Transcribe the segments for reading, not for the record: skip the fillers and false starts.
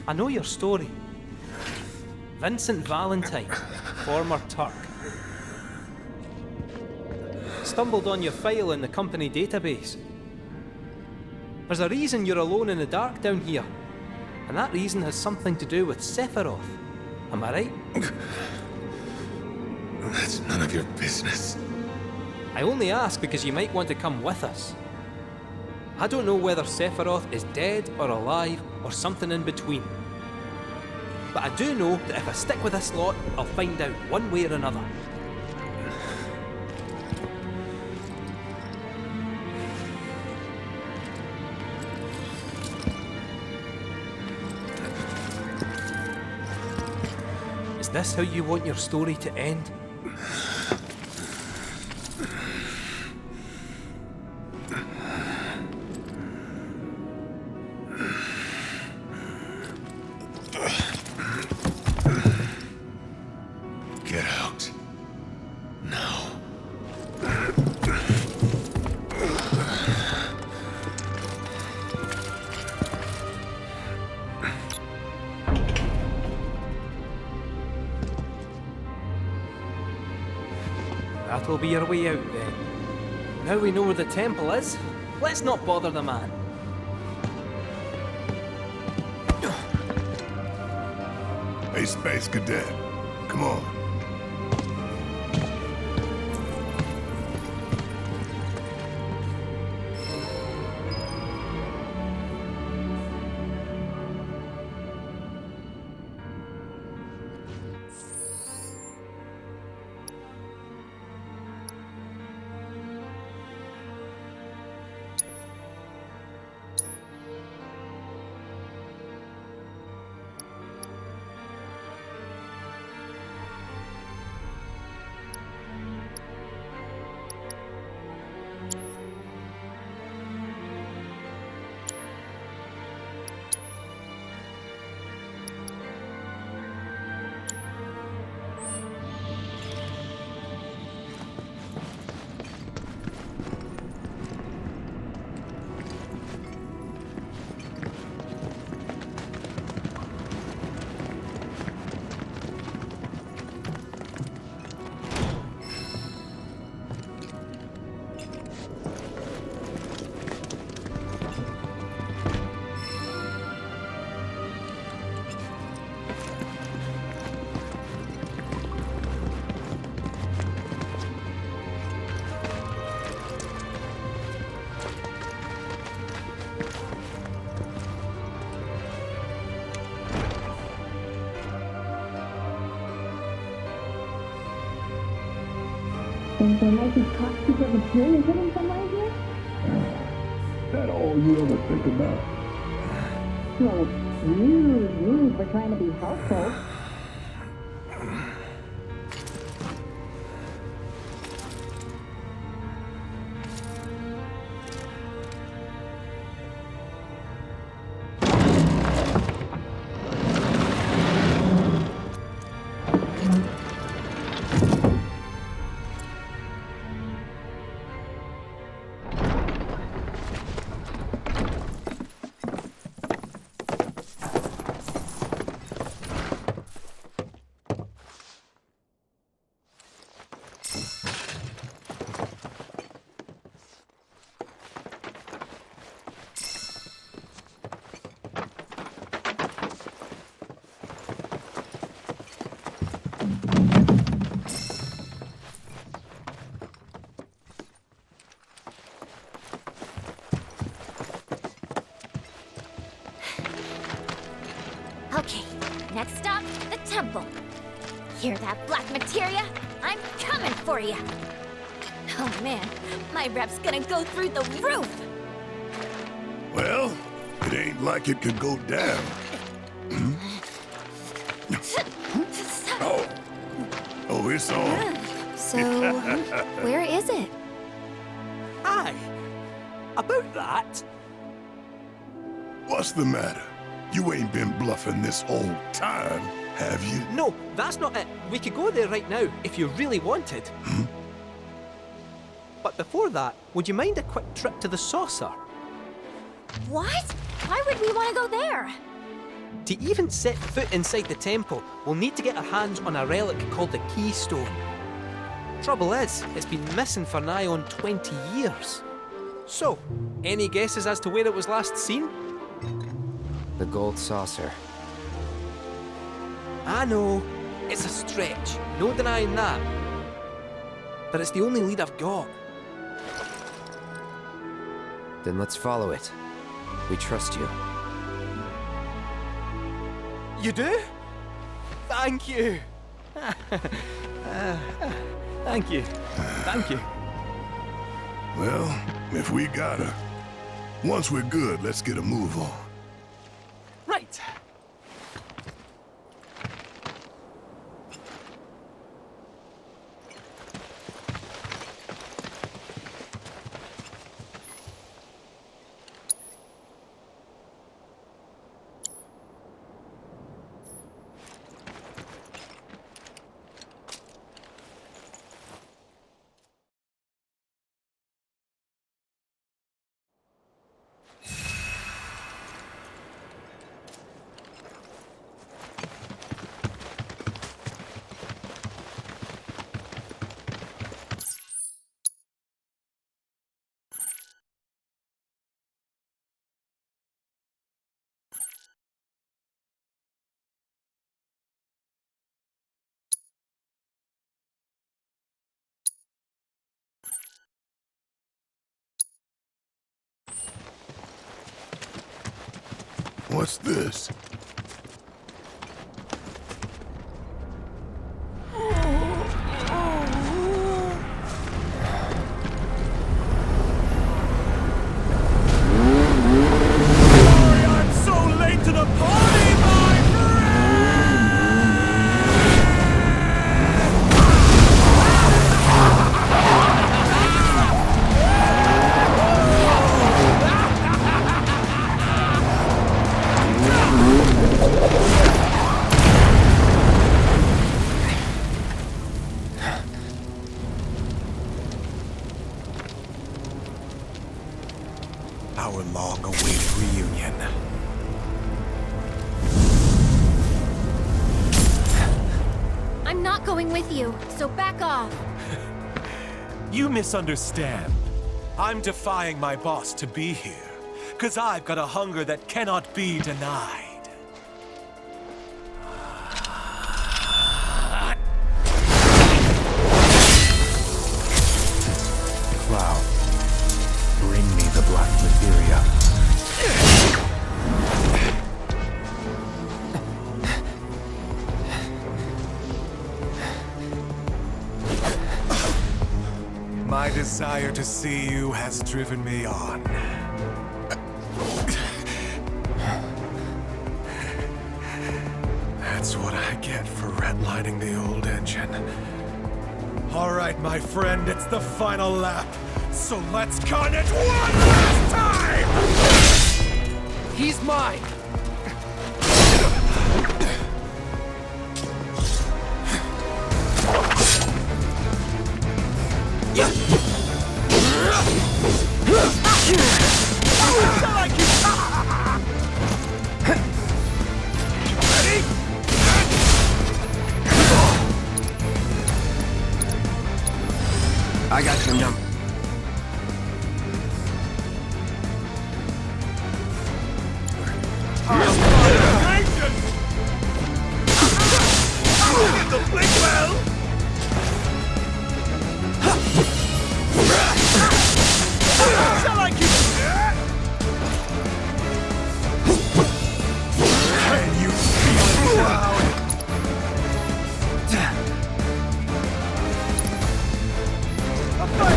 I know your story. Vincent Valentine, former Turk. Stumbled on your file in the company database. There's a reason you're alone in the dark down here, and that reason has something to do with Sephiroth. Am I right? That's none of your business. I only ask because you might want to come with us. I don't know whether Sephiroth is dead or alive or something in between. But I do know that if I stick with this lot, I'll find out one way or another. Is this how you want your story to end? Get out. Now. That'll be our way out then. Now we know where the temple is, let's not bother the man. Hey, Space Cadet. Come on. Think there might be top secret material hidden somewhere here? That all you ever think about? Well, you for trying to be helpful. Okay, next stop, the temple. Hear that, black materia? I'm coming for you. Oh man, my rep's gonna go through the roof. Well, it ain't like it could go down. Oh, it's on. So, where is it? Aye, about that. What's the matter? You ain't been bluffing this whole time, have you? No, that's not it. We could go there right now if you really wanted. But before that, would you mind a quick trip to the saucer? What? Why would we want to go there? To even set foot inside the temple, we'll need to get our hands on a relic called the Keystone. Trouble is, it's been missing for nigh on 20 years. So, any guesses as to where it was last seen? The gold saucer. I know, it's a stretch, no denying that. But it's the only lead I've got. Then let's follow it. We trust you. You do? Thank you. Thank you. Thank you. Well, if we got her, once we're good, let's get a move on. Right. What's this? Our long-awaited reunion. I'm not going with you, so back off. You misunderstand. I'm defying my boss to be here, 'cause I've got a hunger that cannot be denied. Cloud, bring me the black materia. My desire to see you has driven me on. That's what I get for redlining the old engine. All right, my friend, it's the final lap. So let's con it one last time! He's mine! I got your number.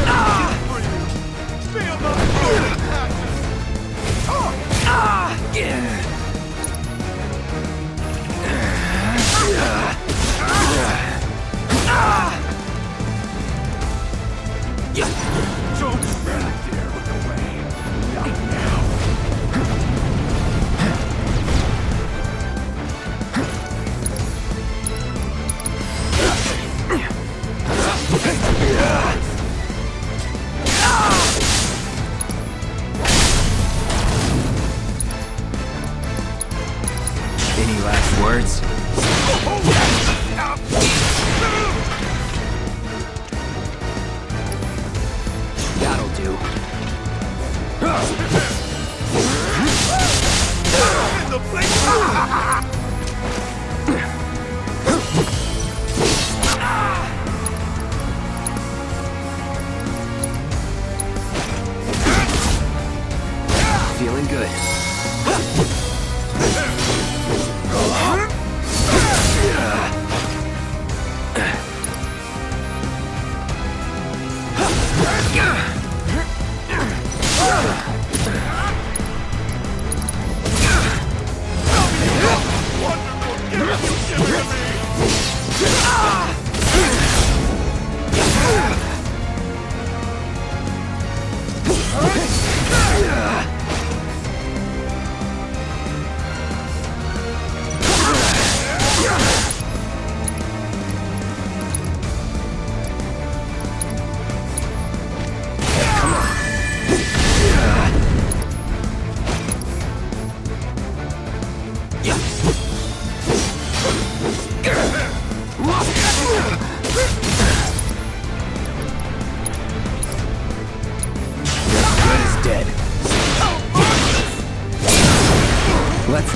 Ah!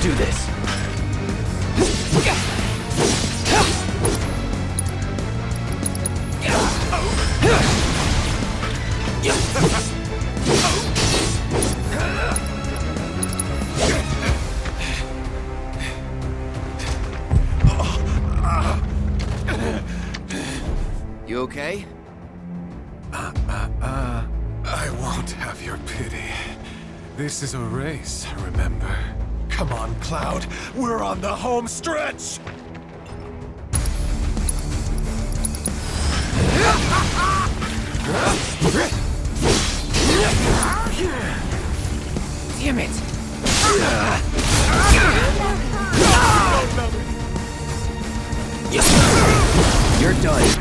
do this. You okay? I won't have your pity. This is a race, remember? Come on, Cloud. We're on the home stretch! Damn it! You're done.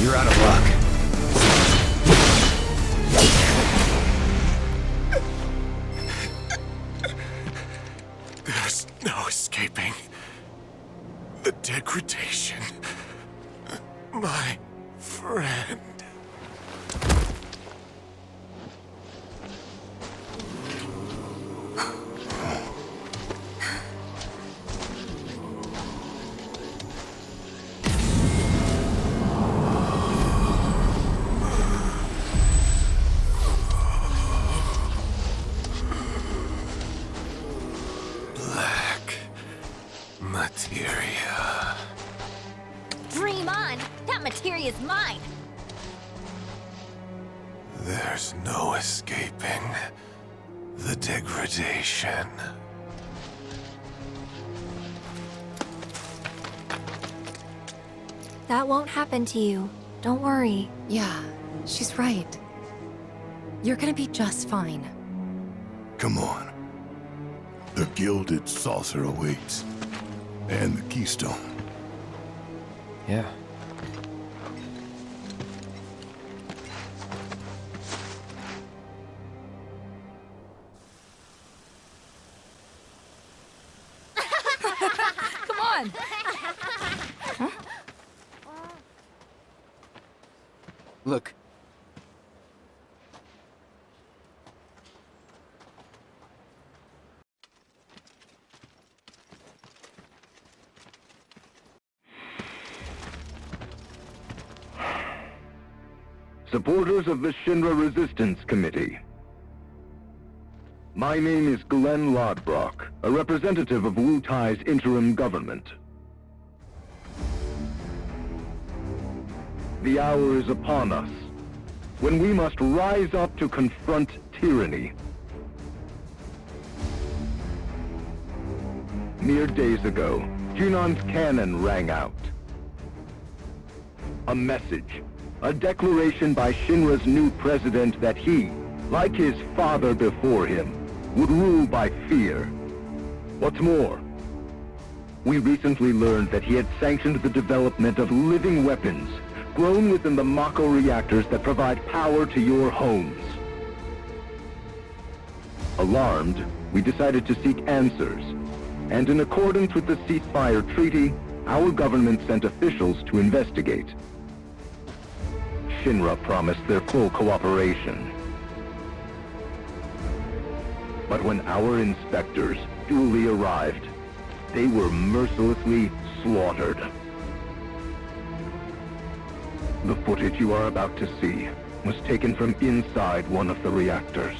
You're out of luck. There's no escaping the degradation. My friend. Materia. Dream on! That materia's mine! There's no escaping the degradation. That won't happen to you. Don't worry. Yeah, she's right. You're gonna be just fine. Come on. The gilded saucer awaits. And the keystone. Yeah. Come on! Look. Supporters of the Shinra Resistance Committee. My name is Glenn Lodbrok, a representative of Wutai's interim government. The hour is upon us, when we must rise up to confront tyranny. Mere days ago, Junon's cannon rang out. A message. A declaration by Shinra's new president that he, like his father before him, would rule by fear. What's more, we recently learned that he had sanctioned the development of living weapons grown within the Mako reactors that provide power to your homes. Alarmed, we decided to seek answers, and in accordance with the ceasefire treaty, our government sent officials to investigate. Shinra promised their full cooperation. But when our inspectors duly arrived, they were mercilessly slaughtered. The footage you are about to see was taken from inside one of the reactors.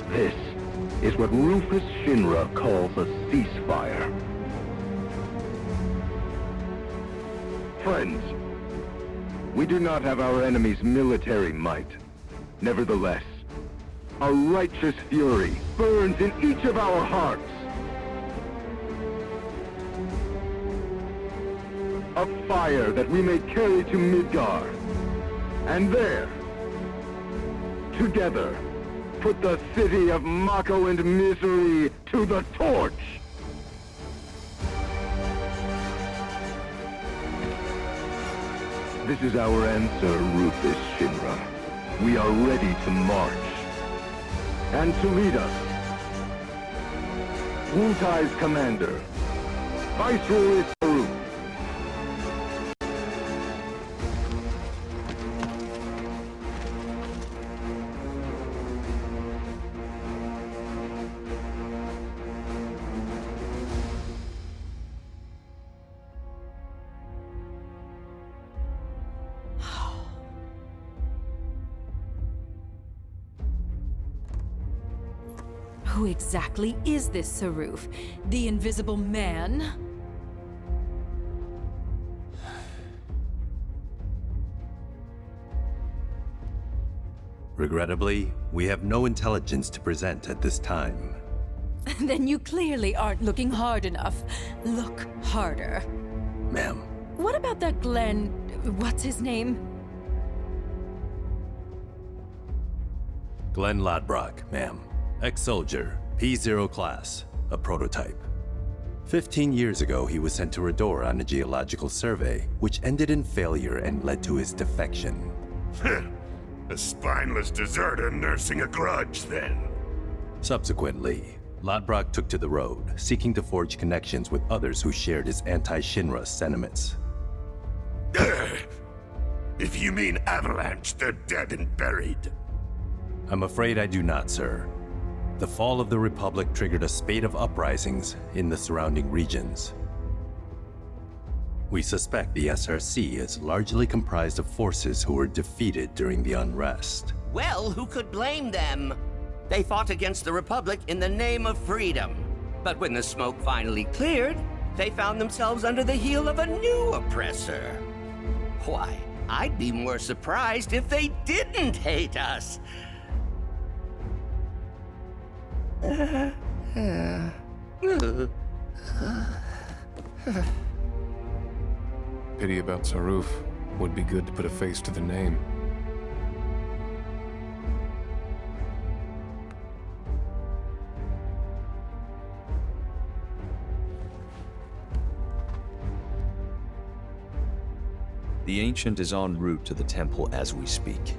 This is what Rufus Shinra calls a ceasefire. Friends, we do not have our enemy's military might. Nevertheless, a righteous fury burns in each of our hearts. A fire that we may carry to Midgar. And there, together, put the city of Mako and misery to the torch! This is our answer, Rufus Shinra. We are ready to march. And to lead us, Wutai's commander, Viceroy Saru. Who exactly is this Saruf? The Invisible Man? Regrettably, we have no intelligence to present at this time. Then you clearly aren't looking hard enough. Look harder. Ma'am. What about that Glenn... what's his name? Glenn Ladbrock, ma'am. Ex-soldier, P0 class, a prototype. 15 years ago, he was sent to Redor on a geological survey, which ended in failure and led to his defection. A spineless deserter nursing a grudge, then. Subsequently, Ladbrock took to the road, seeking to forge connections with others who shared his anti-Shinra sentiments. If you mean Avalanche, they're dead and buried. I'm afraid I do not, sir. The fall of the Republic triggered a spate of uprisings in the surrounding regions. We suspect the SRC is largely comprised of forces who were defeated during the unrest. Well, who could blame them? They fought against the Republic in the name of freedom. But when the smoke finally cleared, they found themselves under the heel of a new oppressor. Why, I'd be more surprised if they didn't hate us. Pity about Saruf. Would be good to put a face to the name. The Ancient is en route to the temple as we speak.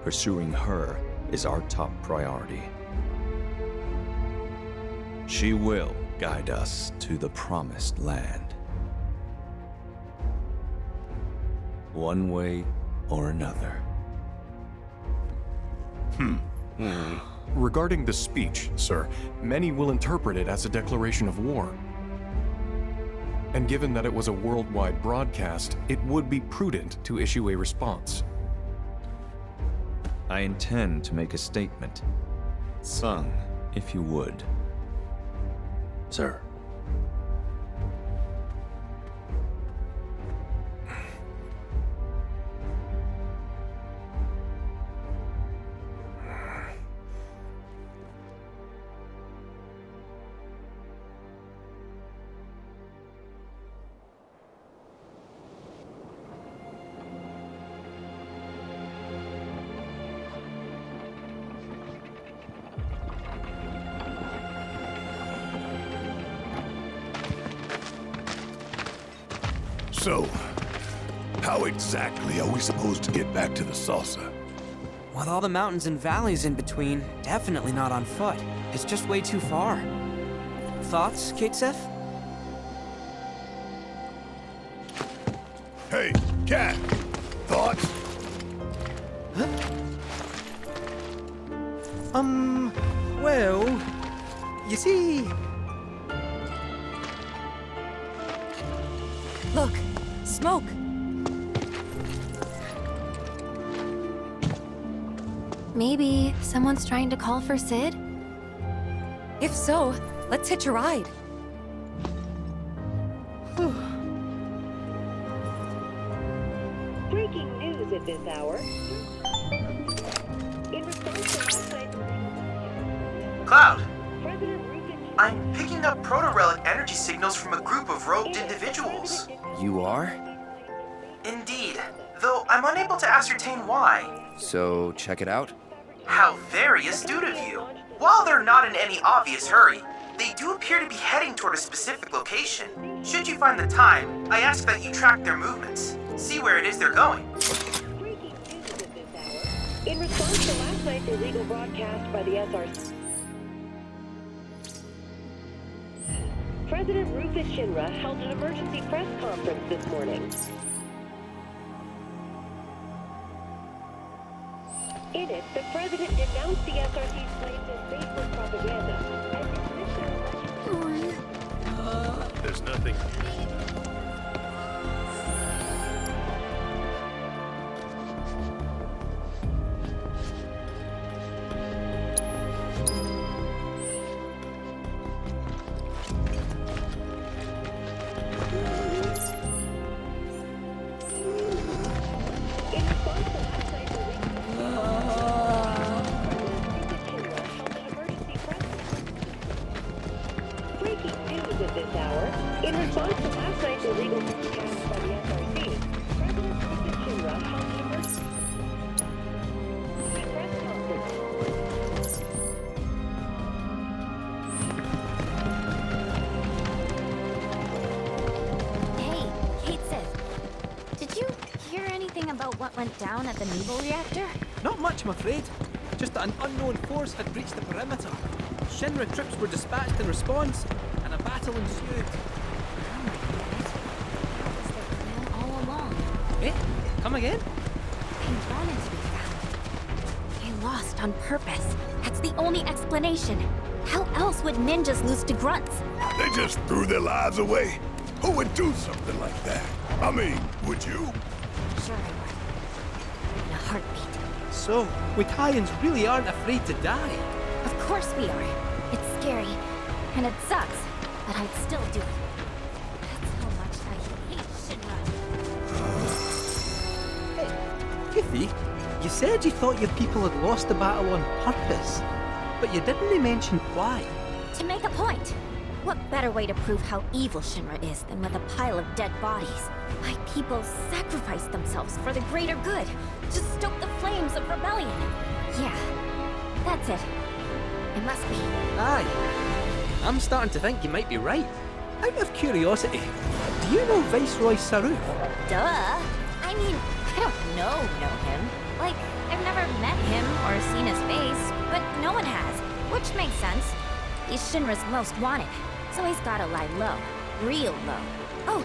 Pursuing her is our top priority. She will guide us to the Promised Land. One way or another. Regarding the speech, sir, many will interpret it as a declaration of war. And given that it was a worldwide broadcast, it would be prudent to issue a response. I intend to make a statement. Sung, if you would. Sir. So, how exactly are we supposed to get back to the saucer? With all the mountains and valleys in between, definitely not on foot. It's just way too far. Thoughts, Kate-Sif? Hey, Cat! Thoughts? Huh? Well... You see... Look! Smoke! Maybe someone's trying to call for Sid? If so, let's hitch a ride. Breaking news at this hour. In response to Cloud! I'm picking up proto-relic energy signals from a group of robed individuals. You are? Indeed, though I'm unable to ascertain why. So, check it out? How very astute of you. While they're not in any obvious hurry, they do appear to be heading toward a specific location. Should you find the time, I ask that you track their movements. See where it is they're going. In response to last night's illegal broadcast by the SRC, President Rufus Shinra held an emergency press conference this morning. In it, the president denounced the SRC's claims as baseless propaganda and dismissed their alleged... There's nothing. In response to last night's illegal broadcast by the SRC, President Rufus Shinra held an emergency press conference. Hey, Kate Sith. Did you hear anything about what went down at the Nebo reactor? Not much, I'm afraid. Just that an unknown force had breached the perimeter. Shinra troops were dispatched in response, and a battle ensued. All along. Eh? Come again? They wanted to be found. They lost on purpose. That's the only explanation. How else would ninjas lose to grunts? They just threw their lives away. Who would do something like that? I mean, would you? Sure I would. In a heartbeat. So, we Kaians really aren't afraid to die. Of course we are. It's scary. And it sucks. But I'd still do it. That's how much I hate Shinra. Hey, Goofy, you said you thought your people had lost the battle on purpose, but you didn't mention why. To make a point. What better way to prove how evil Shinra is than with a pile of dead bodies? My people sacrificed themselves for the greater good, to stoke the flames of rebellion. Yeah, that's it. It must be. Aye. I'm starting to think you might be right. Out of curiosity, do you know Viceroy Saruf? Duh. I mean, I don't know him. Like, I've never met him or seen his face, but no one has, which makes sense. He's Shinra's most wanted, so he's gotta lie low. Real low. Oh,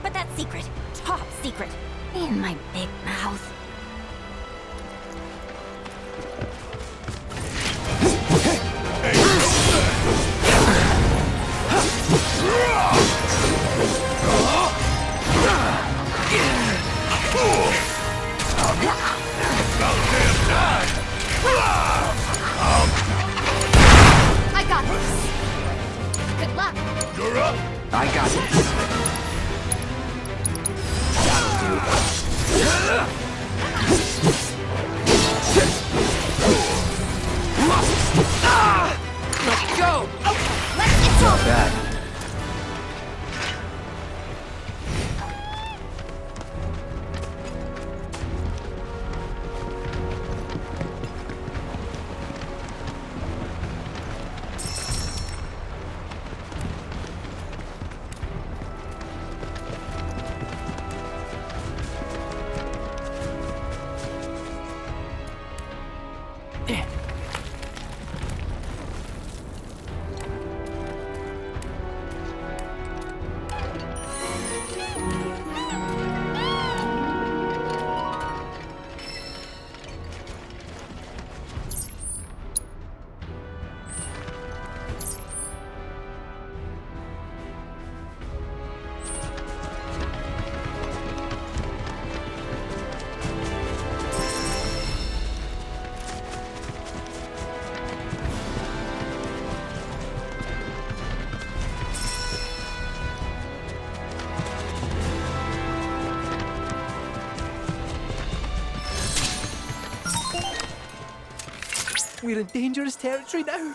but that's secret. Top secret. In my big mouth. I got this. Good luck. You're up. I got this. Let's go. Okay, let's get Not bad. We're in dangerous territory now.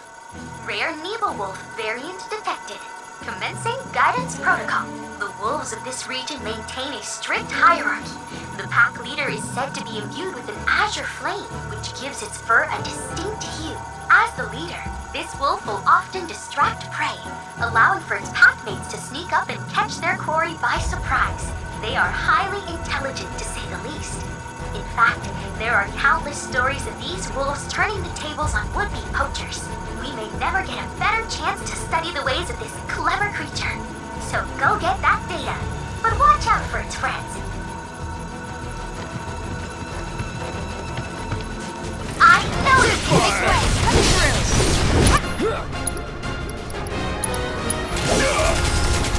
Rare Nebo wolf variant detected. Commencing guidance protocol. The wolves of this region maintain a strict hierarchy. The pack leader is said to be imbued with an azure flame, which gives its fur a distinct hue. As the leader, this wolf will often distract prey, allowing for its pack mates to sneak up and catch their quarry by surprise. They are highly intelligent, to say the least. In fact, there are countless stories of these wolves turning the tables on would-be poachers. We may never get a better chance to study the ways of this clever creature. So go get that data, but watch out for its friends. I know this way! Coming through!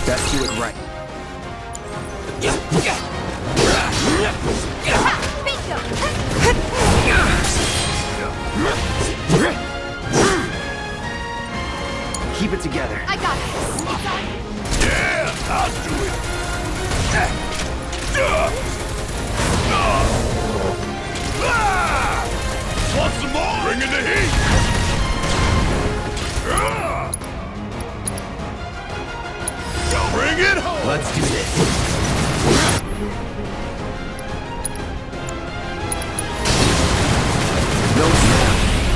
Best do it right. Keep it together. I got it. Yeah, I'll do it. Want some more? Bring in the heat. Bring it home. Let's do this.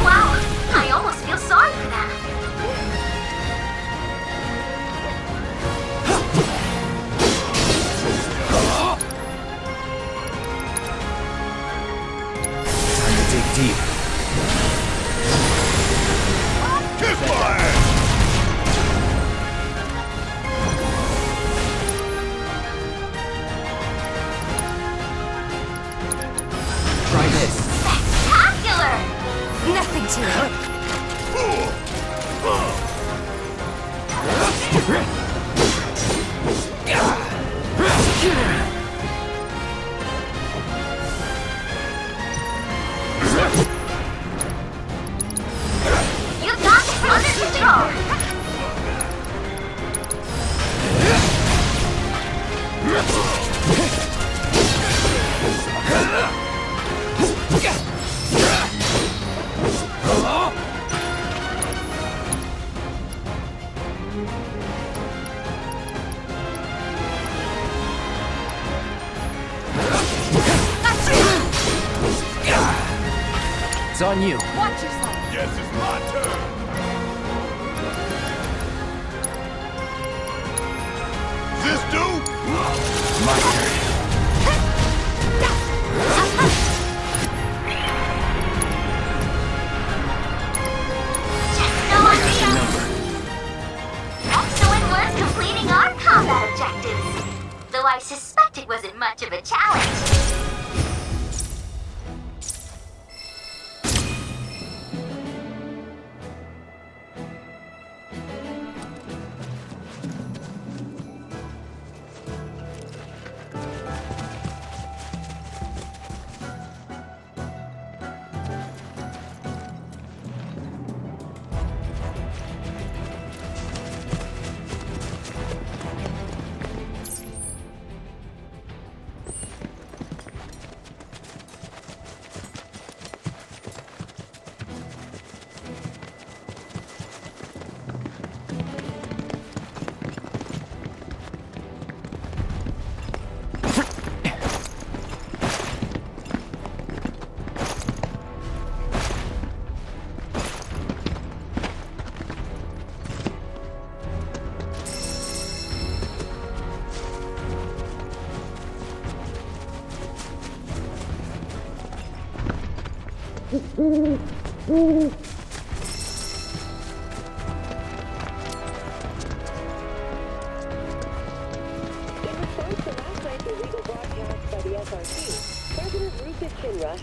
Wow, I almost feel sorry for them. Time to dig deep. Kiss my ass. Try this. Spectacular! Nothing to it. You got this under control! It's on you. Watch yourself. Guess it's my turn. This dude? My turn. Excellent work completing our combat objectives. Though I suspect it wasn't much of a challenge.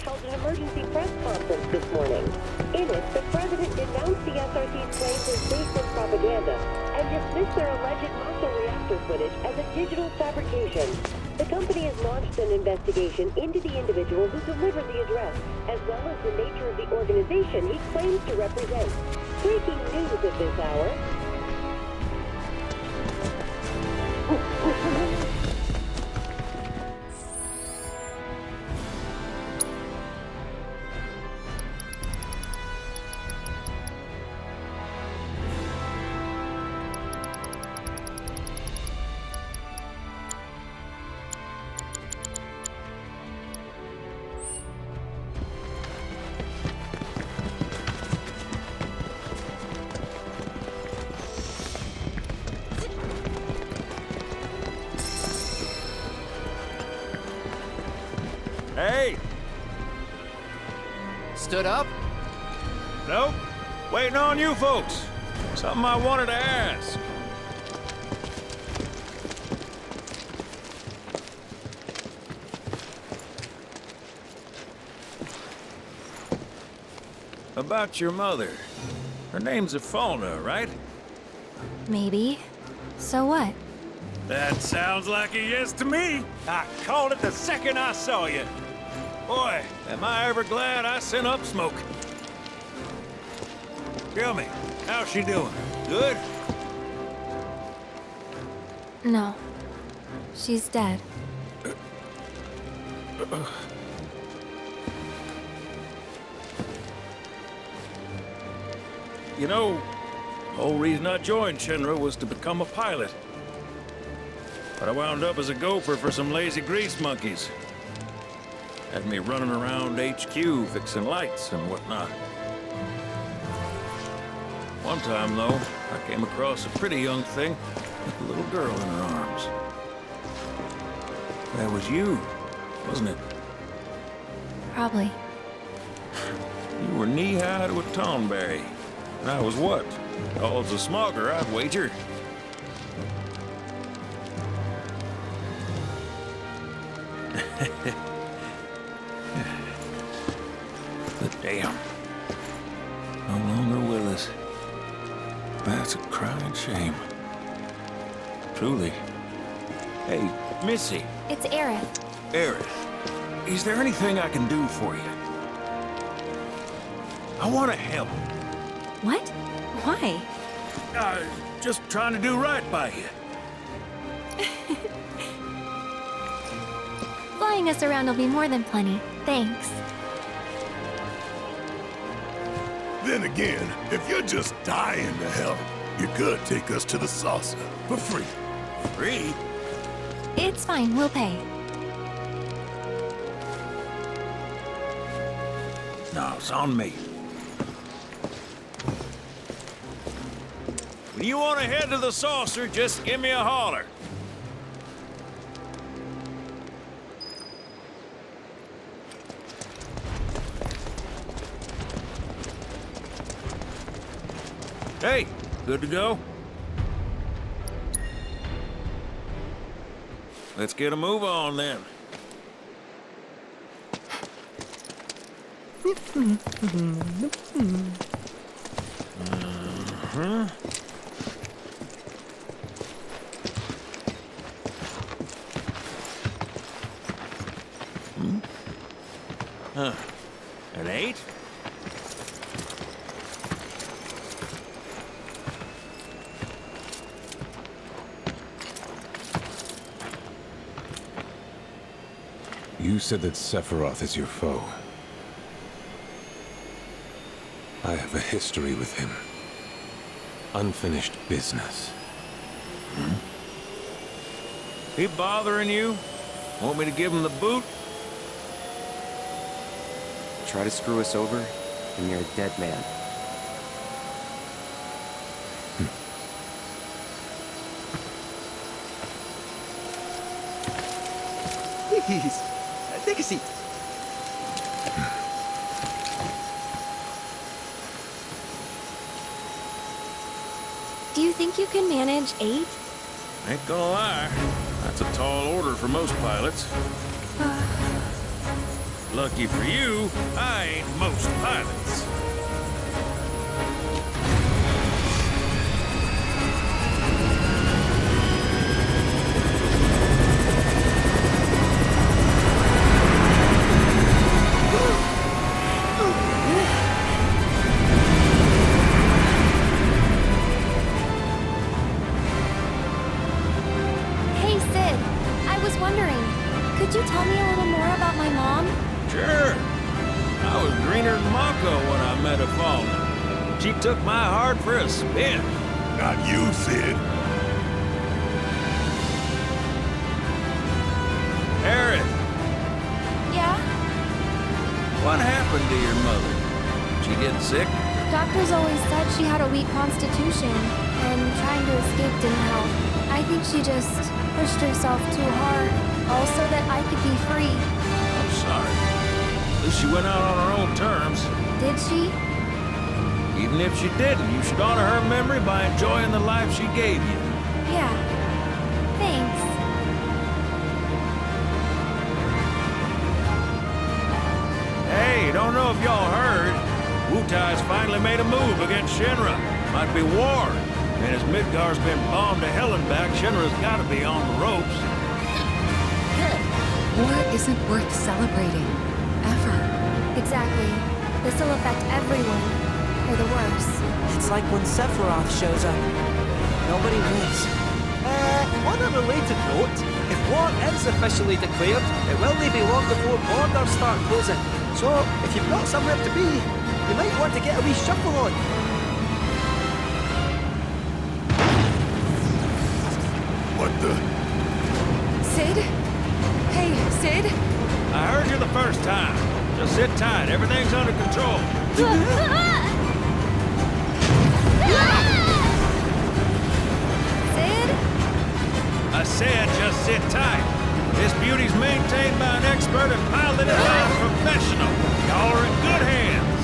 Held an emergency press conference this morning. In it, the president denounced the SRC's claims as baseless propaganda and dismissed their alleged muscle reactor footage as a digital fabrication. The company has launched an investigation into the individual who delivered the address, as well as the nature of the organization he claims to represent. Breaking news at this hour. stood up? Nope. Waiting on you folks. Something I wanted to ask. About your mother. Her name's Fauna, right? Maybe. So what? That sounds like a yes to me. I called it the second I saw you. Boy, am I ever glad I sent up Smoke. Tell me, how's she doing? Good? No. She's dead. You know, the whole reason I joined Shinra was to become a pilot. But I wound up as a gopher for some lazy grease monkeys. Had me running around HQ fixing lights and whatnot. One time, though, I came across a pretty young thing with a little girl in her arms. That was you, wasn't it? Probably. You were knee-high to a tonberry. And I was what? Called a smogger, I'd wager. But damn. No longer with us. That's a crying shame. Truly. Hey, Missy. It's Aerith. Aerith, is there anything I can do for you? I want to help. What? Why? Just trying to do right by you. Flying us around will be more than plenty. Thanks. Then again, if you're just dying to help, you could take us to the saucer for free. Free? It's fine, we'll pay. No, it's on me. When you want to head to the saucer, just give me a holler. Hey, good to go? Let's get a move on then. Uh-huh. Huh. An 8? You said that Sephiroth is your foe. I have a history with him. Unfinished business. He bothering you? Want me to give him the boot? Try to screw us over, and you're a dead man. Please, take a seat. Do you think you can manage 8? Ain't gonna lie, that's a tall order for most pilots. Lucky for you, I ain't most pilots. Hey, Sid. I was wondering, could you tell me a little more about my mom? Sure. I was greener than Mako when I met a Fauna. She took my heart for a spin. Not you, Sid. Aerith, Yeah? what happened to your mother? She get sick? Doctors always said she had a weak constitution, and trying to escape didn't help. I think she just pushed herself too hard, all so that I could be free. I'm sorry. least she went out on her own terms. Did she? Even if she didn't, you should honor her memory by enjoying the life she gave you. Yeah. Thanks. Hey, don't know if y'all heard. Wutai's finally made a move against Shinra. Might be war. And as Midgar's been bombed to hell and back, Shinra's gotta be on the ropes. War isn't worth celebrating. Ever. Exactly. This will affect everyone. For the worse. It's like when Sephiroth shows up. Nobody lives. On a related note, if war is officially declared, it will be long before borders start closing. So, if you've got somewhere to be, you might want to get a wee shuffle on. What the? Sid? Hey, Sid? I heard you the first time. Just sit tight. Everything's under control. Sid? I said just sit tight. This beauty's maintained by an expert and piloted by a professional. Y'all are in good hands.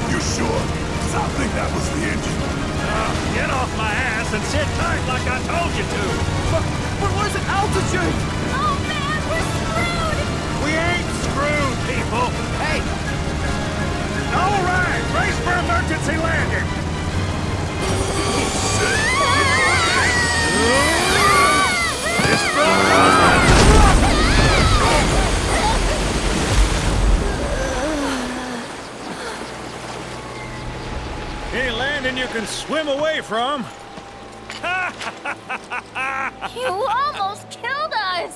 You sure? 'Cause I think that was the engine. Get off my ass and sit tight like I told you to. We're losing altitude! Oh man, we're screwed! We ain't screwed, people. Hey! All right, brace for emergency landing. This Any landing you can swim away from. You almost killed us!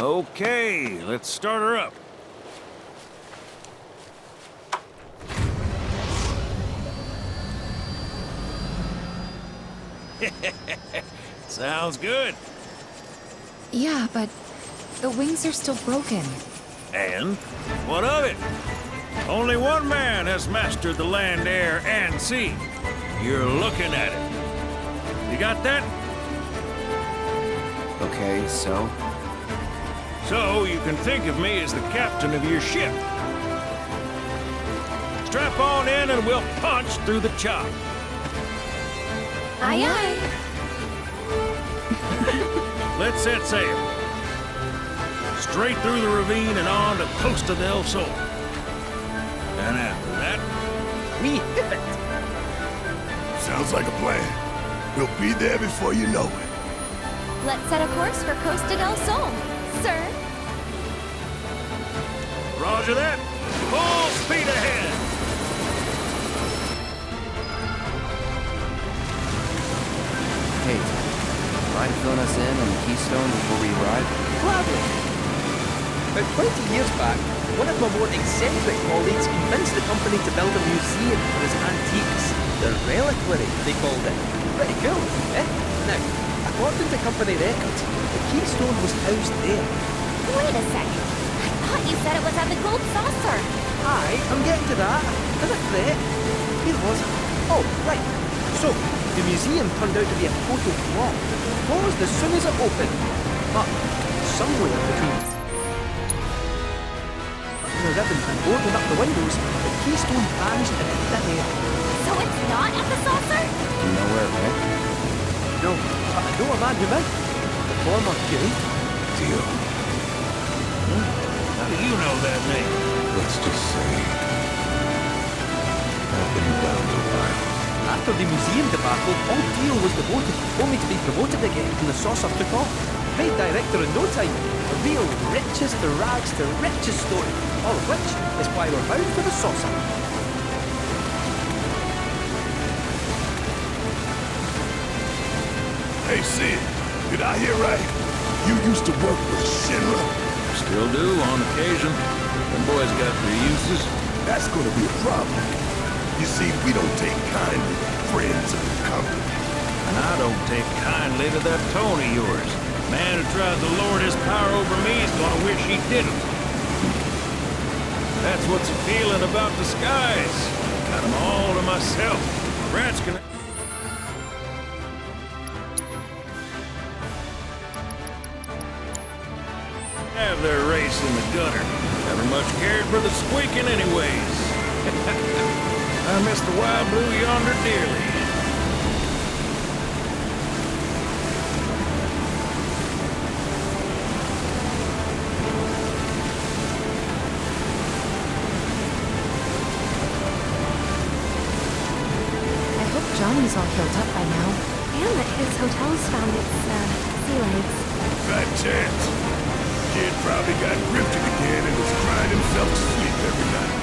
Okay, let's start her up. Sounds good. Yeah, but the wings are still broken. And what of it? Only one man has mastered the land, air, and sea. You're looking at it. You got that? Okay, so? So you can think of me as the captain of your ship. Strap on in and we'll punch through the chop. Aye, aye. Let's set sail. Straight through the ravine and on to Costa del Sol. And after that, we hit it. Sounds like a plan. We'll be there before you know it. Let's set a course for Costa del Sol, sir. Roger that. Full speed ahead. Hey, mind filling us in on the Keystone before we arrive? Gladly. About 20 years back, one of my more eccentric colleagues convinced the company to build a museum for his antiques. The reliquary, they called it. Pretty cool, eh? Now, according to company records, the Keystone was housed there. Wait a second. I thought you said it was at the Gold Saucer. Aye, I'm getting to that. As a threat. Here it was. Oh, right. So, the museum turned out to be a total flop. Closed as soon as it opened. But, somewhere between the ribbons and boarding up the windows, the Keystone vanished into thin air. So it's not at the saucer? Nowhere, right? No, but I know a man who might. former Curie. Deal. How do you know that name? Let's just say I've been around a while. After the museum debacle, all Dio was demoted, only to be promoted again when the saucer took off. Made director in no time. A real richest to rags to riches story. All of which is why we're bound for the saucer. Hey, Sid, did I hear right? You used to work with Shinra? Still do, on occasion. Them boys got their uses. That's gonna be a problem. You see, we don't take kindly to friends of the company. And I don't take kindly to that tone of yours. Man who tries to lord his power over me is gonna wish he didn't. That's what's appealing about disguise. Got them all to myself. Rats can... have their race in the gutter. Never much cared for the squeaking anyways. I miss the wild blue yonder dearly. I hope Johnny's all healed up by now. And that his hotel's found its, sea legs. Fat chance. Kid probably got grifted again and was crying himself to sleep every night.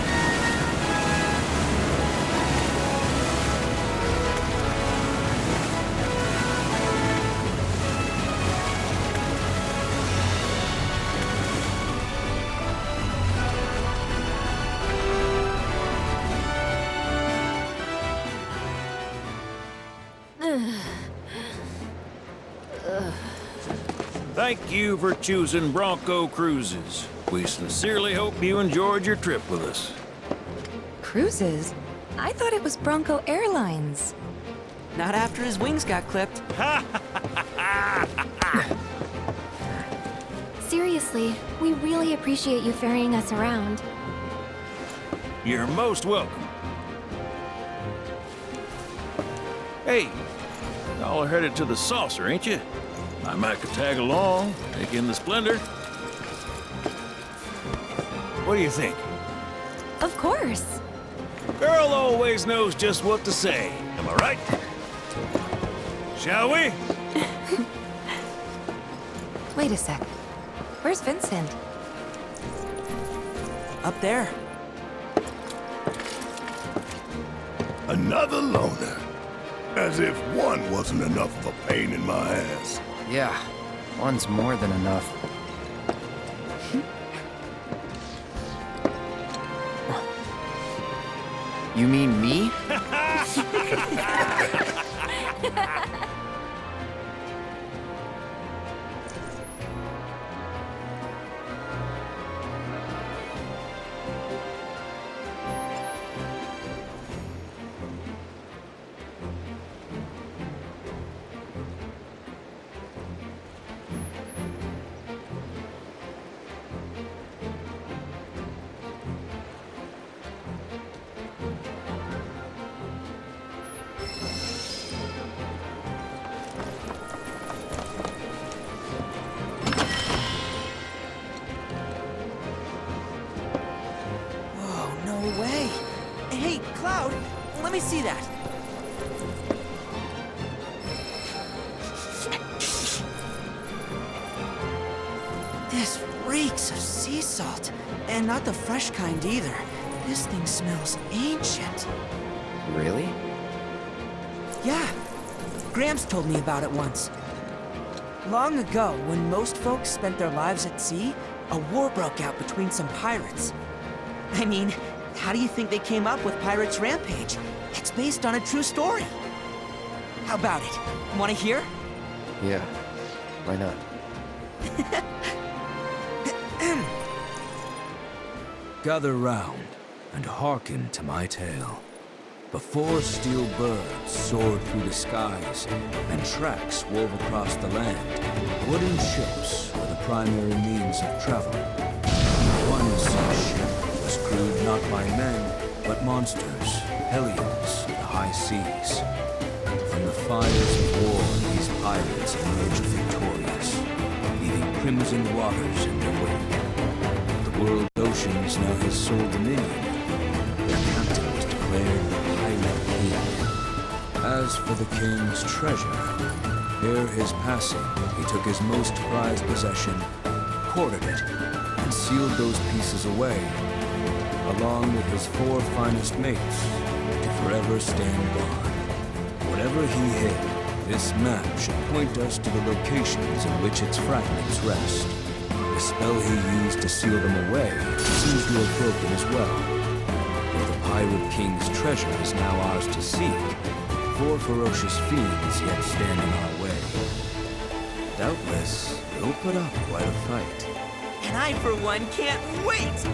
Thank you for choosing Bronco Cruises. We sincerely hope you enjoyed your trip with us. Cruises? I thought it was Bronco Airlines. Not after his wings got clipped. Seriously, we really appreciate you ferrying us around. You're most welcome. Hey, y'all are headed to the saucer, ain't you? I might could tag along, take in the splendor. What do you think? Of course. Girl always knows just what to say. Am I right? Shall we? Wait a sec. Where's Vincent? Up there. Another loner. As if one wasn't enough of a pain in my ass. Yeah, one's more than enough. You mean me? Hey, Cloud, let me see that. This reeks of sea salt. And not the fresh kind either. This thing smells ancient. Really? Yeah. Gramps told me about it once. Long ago, when most folks spent their lives at sea, a war broke out between some pirates. I mean, how do you think they came up with Pirates Rampage? It's based on a true story. How about it? Want to hear? Yeah. Why not? Gather round and hearken to my tale. Before steel birds soared through the skies and tracks wove across the land, wooden ships were the primary means of travel. One such ship was crewed not by men, but monsters, hellions, and high seas. From the fires of war, these pirates emerged victorious, leaving crimson waters in their wake. The world's oceans now his sole dominion. Their captain was declared the Pirate King. As for the king's treasure, ere his passing, he took his most prized possession, quartered it, and sealed those pieces away, along with his 4 finest mates, to forever stand guard. Whatever he hid, this map should point us to the locations in which its fragments rest. The spell he used to seal them away seems to have broken as well. Though the Pirate King's treasure is now ours to seek, 4 ferocious fiends yet stand in our way. Doubtless, they'll put up quite a fight. And I, for one, can't wait!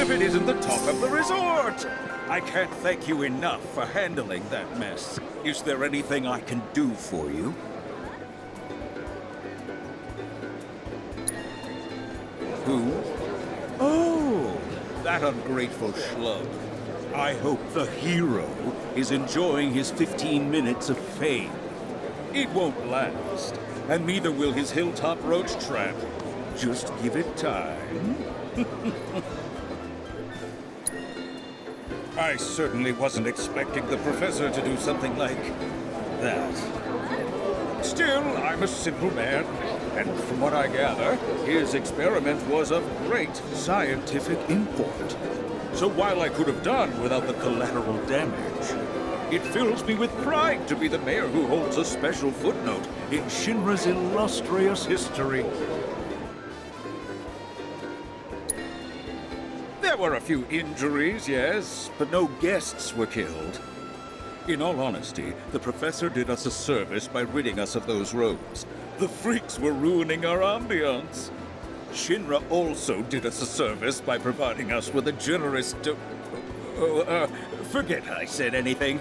If it isn't the top of the resort! I can't thank you enough for handling that mess. Is there anything I can do for you? Who? Oh, that ungrateful schlub. I hope the hero is enjoying his 15 minutes of fame. It won't last, and neither will his hilltop roach trap. Just give it time. I certainly wasn't expecting the professor to do something like that. Still, I'm a simple man, and from what I gather, his experiment was of great scientific import. So while I could have done without the collateral damage, it fills me with pride to be the mayor who holds a special footnote in Shinra's illustrious history. There were a few injuries, yes, but no guests were killed. In all honesty, the professor did us a service by ridding us of those robes. The freaks were ruining our ambiance. Shinra also did us a service by providing us with a generous forget I said anything.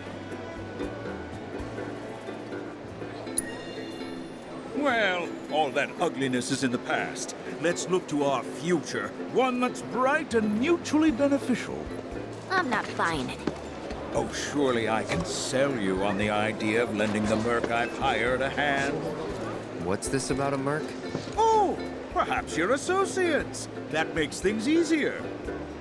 Well, all that ugliness is in the past. Let's look to our future, one that's bright and mutually beneficial. I'm not buying it. Oh, surely I can sell you on the idea of lending the merc I've hired a hand. What's this about a merc? Oh, perhaps you're associates. That makes things easier.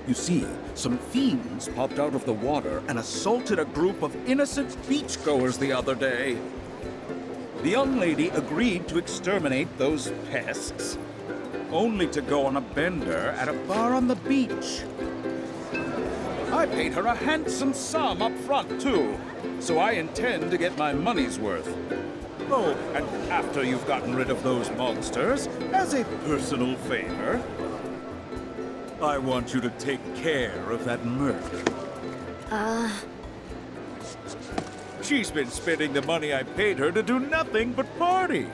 You see, some fiends popped out of the water and assaulted a group of innocent beachgoers the other day. The young lady agreed to exterminate those pests, only to go on a bender at a bar on the beach. I paid her a handsome sum up front, too, so I intend to get my money's worth. Oh, and after you've gotten rid of those monsters, as a personal favor, I want you to take care of that merc. She's been spending the money I paid her to do nothing but party.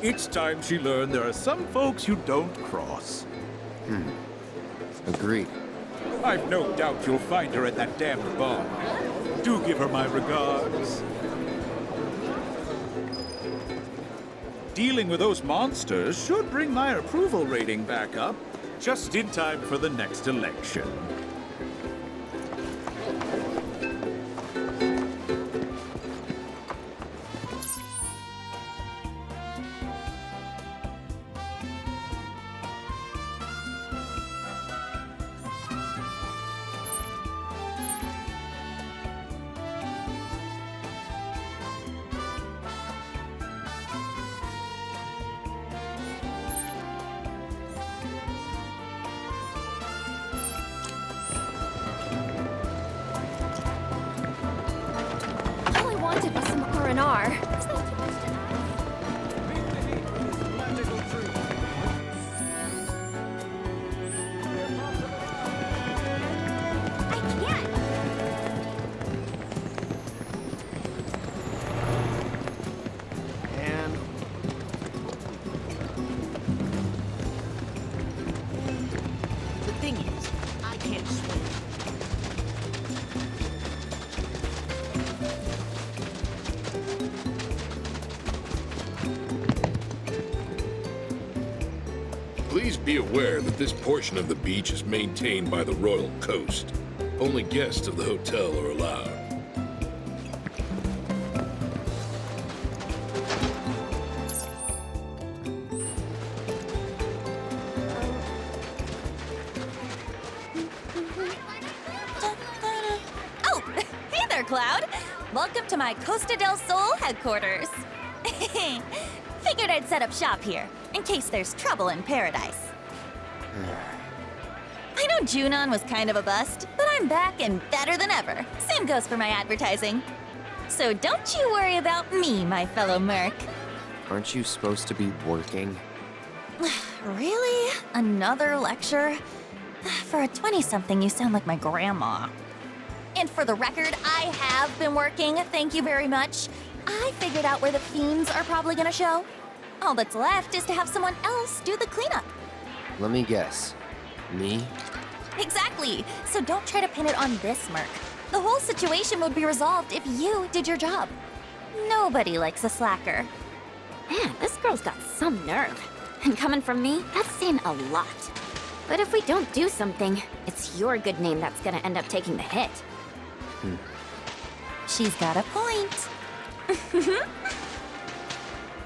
It's time she learned there are some folks you don't cross. Agreed. I've no doubt you'll find her at that damned bar. Do give her my regards. Dealing with those monsters should bring my approval rating back up, just in time for the next election. All I wanted was some R&R. The thing is, I can't swim. Please be aware that this portion of the beach is maintained by the Royal Coast. Only guests of the hotel are allowed. Oh, hey there, Cloud. Welcome to my Costa del Sol headquarters. Figured I'd set up shop here, in case there's trouble in paradise. I know Junon was kind of a bust, but I'm back and better than ever. Same goes for my advertising. So don't you worry about me, my fellow merc. Aren't you supposed to be working? Really? Another lecture? For a 20-something, you sound like my grandma. And for the record, I have been working, thank you very much. I figured out where the fiends are probably gonna show. All that's left is to have someone else do the cleanup. Let me guess. Me? Exactly. So don't try to pin it on this merc. The whole situation would be resolved if you did your job. Nobody likes a slacker. Man, this girl's got some nerve. And coming from me, that's saying a lot. But if we don't do something, it's your good name that's gonna end up taking the hit. She's got a point.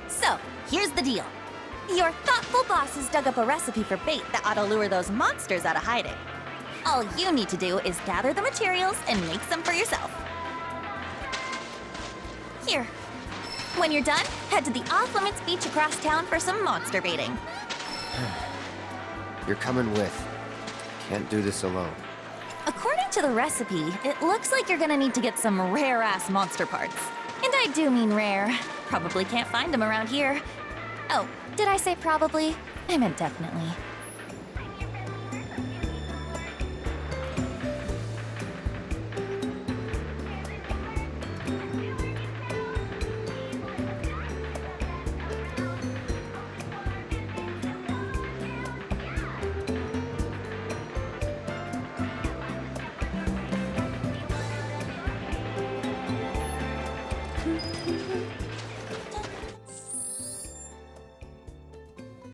So, here's the deal. Your thoughtful bosses dug up a recipe for bait that ought to lure those monsters out of hiding. All you need to do is gather the materials and make some for yourself. Here. When you're done, head to the off-limits beach across town for some monster baiting. You're coming with. Can't do this alone. According to the recipe, it looks like you're gonna need to get some rare-ass monster parts. And I do mean rare. Probably can't find them around here. Oh, did I say probably? I meant definitely.